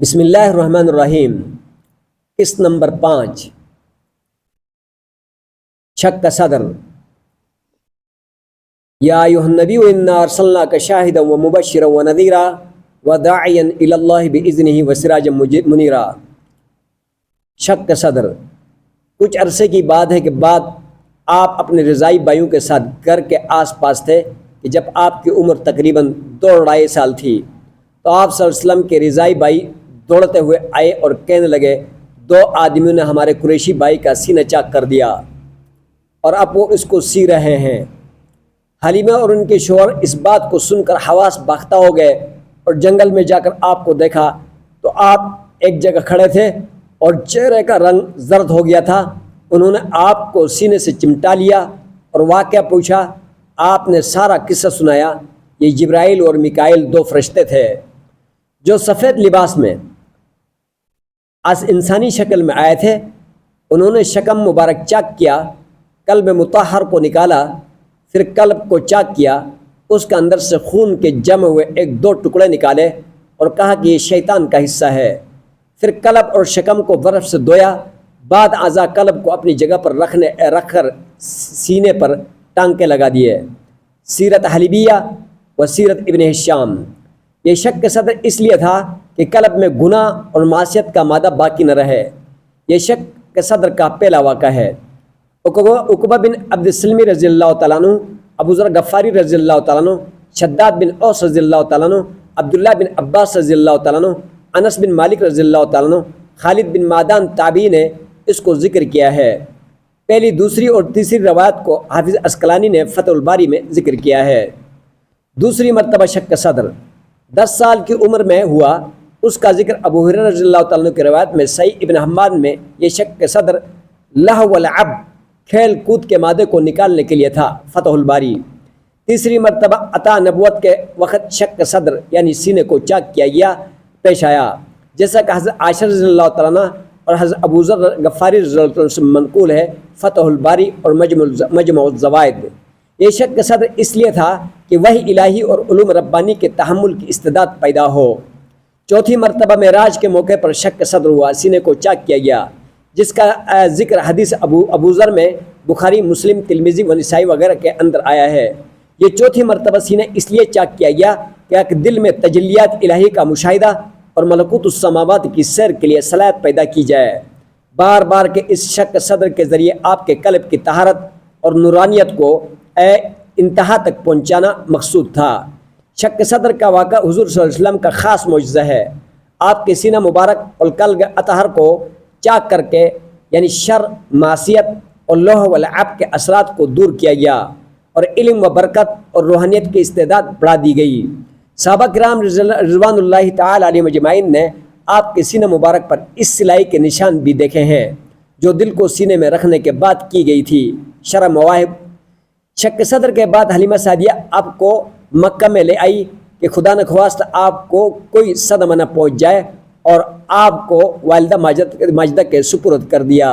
بسم اللہ الرحمن الرحیم۔ قسط نمبر 5، شک کا صدر۔ یا ایھا النبی انا ارسلناک شاہدا ومبشرا ونذیرا وداعیا الی اللہ باذنہ وسراجا منیرا۔ شک کا صدر، کچھ عرصے کی بات ہے کہ بعد آپ اپنے رضائی بھائیوں کے ساتھ گھر کے آس پاس تھے کہ جب آپ کی عمر تقریباً 2 سال تھی تو آپ صلی اللہ علیہ وسلم کے رضائی بھائی دوڑتے ہوئے آئے اور کہنے لگے، 2 آدمیوں نے ہمارے قریشی بھائی کا سینہ چاک کر دیا اور اب وہ اس کو سی رہے ہیں۔ حلیمہ اور ان کے شوہر اس بات کو سن کر حواس باختہ ہو گئے اور جنگل میں جا کر آپ کو دیکھا تو آپ ایک جگہ کھڑے تھے اور چہرے کا رنگ زرد ہو گیا تھا۔ انہوں نے آپ کو سینے سے چمٹا لیا اور واقعہ پوچھا۔ آپ نے سارا قصہ سنایا۔ یہ جبرائیل اور میکائیل 2 فرشتے تھے جو سفید لباس میں از انسانی شکل میں آئے تھے۔ انہوں نے شکم مبارک چاک کیا، قلب مطہر کو نکالا، پھر قلب کو چاک کیا، اس کے اندر سے خون کے جمع ہوئے 1-2 ٹکڑے نکالے اور کہا کہ یہ شیطان کا حصہ ہے۔ پھر قلب اور شکم کو برف سے دھویا، بعد اعضاء قلب کو اپنی جگہ پر رکھ کر سینے پر ٹانکے لگا دیے۔ سیرت حلیبیہ و سیرت ابن ہشام۔ یہ شک کا صدر اس لیے تھا کہ قلب میں گناہ اور معصیت کا مادہ باقی نہ رہے۔ یہ شک کا صدر کا پہلا واقعہ ہے۔ عقبہ بن عبد السلمی رضی اللہ تعالیٰ عنہ، ابو ذر غفاری رضی اللہ تعالیٰ عنہ، شداد بن اوس رضی اللہ تعالیٰ عنہ، عبداللہ بن عباس رضی اللہ تعالیٰ عنہ، انس بن مالک رضی اللہ تعالیٰ عنہ، خالد بن معدان تابعی نے اس کو ذکر کیا ہے۔ پہلی، دوسری اور تیسری روایت کو حافظ عسقلانی نے فتح الباری میں ذکر کیا ہے۔ دوسری مرتبہ شک کا صدر 10 سال کی عمر میں ہوا۔ اس کا ذکر ابو ہریرہ رضی اللہ تعالیٰ عنہ کی روایت میں صحیح ابن حماد میں یہ شک کا صدر لہو و لعب، کھیل کود کے مادے کو نکالنے کے لیے تھا، فتح الباری۔ تیسری مرتبہ عطا نبوت کے وقت شک کا صدر یعنی سینے کو چاک کیا گیا پیش آیا، جیسا کہ حضرت عائشہ رضی اللہ تعالیٰ عنہ اور حضرت ابو ذر غفاری رضی اللہ تعالیٰ عنہ سے منقول ہے، فتح الباری اور مجمع الزوائد۔ یہ شک کا صدر اس لیے تھا کہ وحی الہی اور علوم ربانی کے تحمل کی استعداد پیدا ہو۔ چوتھی مرتبہ معراج کے موقع پر شک کا صدر ہوا، سینے کو چاک کیا گیا، جس کا ذکر حدیث ابو ذر میں بخاری، مسلم، ترمذی و نسائی وغیرہ کے اندر آیا ہے۔ یہ چوتھی مرتبہ سینہ اس لیے چاک کیا گیا کہ دل میں تجلیات الہی کا مشاہدہ اور ملکوت السماوات کی سیر کے لیے صلاحیت پیدا کی جائے۔ بار بار کے اس شک کا صدر کے ذریعے آپ کے قلب کی طہارت اور نورانیت کو انتہا تک پہنچانا مقصود تھا۔ شک صدر کا واقعہ حضور صلی اللہ علیہ وسلم کا خاص معجزہ ہے۔ آپ کے سینہ مبارک اور قلب اطہر کو چاک کر کے یعنی شر، معصیت اور لوح و لعب کے اثرات کو دور کیا گیا اور علم و برکت اور روحانیت کی استعداد بڑھا دی گئی۔ صحابہ کرام رضوان اللہ تعالی علیہم اجمعین نے آپ کے سینہ مبارک پر اس سلائی کے نشان بھی دیکھے ہیں جو دل کو سینے میں رکھنے کے بعد کی گئی تھی۔ شرح مواہب۔ شک صدر کے بعد حلیمہ سعدیہ آپ کو مکہ میں لے آئی کہ خدا نخواست آپ کو کوئی صدمہ نہ پہنچ جائے اور آپ کو والدہ ماجدہ کے سپرد کر دیا۔